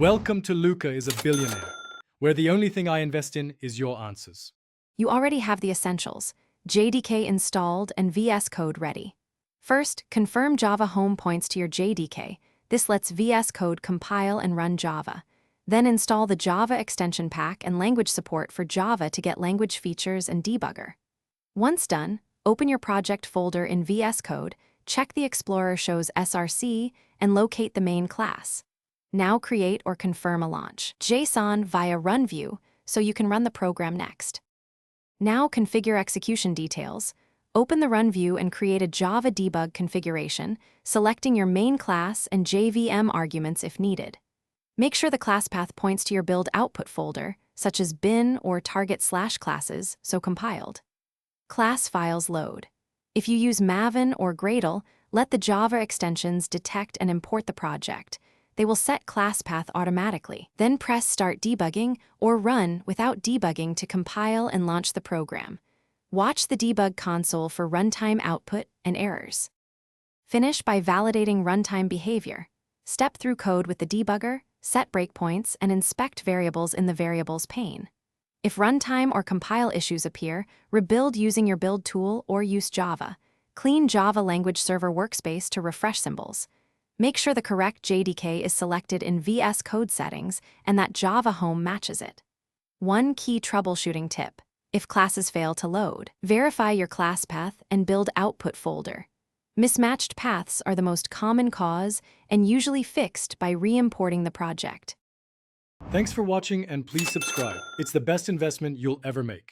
Welcome to Luca is a Billionaire, where the only thing I invest in is your answers. You already have the essentials, JDK installed and VS Code ready. First, confirm Java home points to your JDK. This lets VS Code compile and run Java. Then install the Java extension pack and language support for Java to get language features and debugger. Once done, open your project folder in VS Code, check the Explorer shows SRC, and locate the main class. Now create or confirm a launch JSON via run view so you can run the program next. Now configure execution details. Open the run view and create a Java debug configuration, selecting your main class and JVM arguments if needed. Make sure the class path points to your build output folder, such as bin or target/classes, so compiled. Class files load. If you use Maven or Gradle, let the Java extensions detect and import the project. They will set class path automatically. Then press Start Debugging or Run without debugging to compile and launch the program. Watch the debug console for runtime output and errors. Finish by validating runtime behavior. Step through code with the debugger, set breakpoints, and inspect variables in the Variables pane. If runtime or compile issues appear, rebuild using your build tool or use Java. Clean Java language server workspace to refresh symbols. Make sure the correct JDK is selected in VS Code settings and that Java home matches it. One key troubleshooting tip: if classes fail to load, verify your class path and build output folder. Mismatched paths are the most common cause and usually fixed by re-importing the project. Thanks for watching and please subscribe. It's the best investment you'll ever make.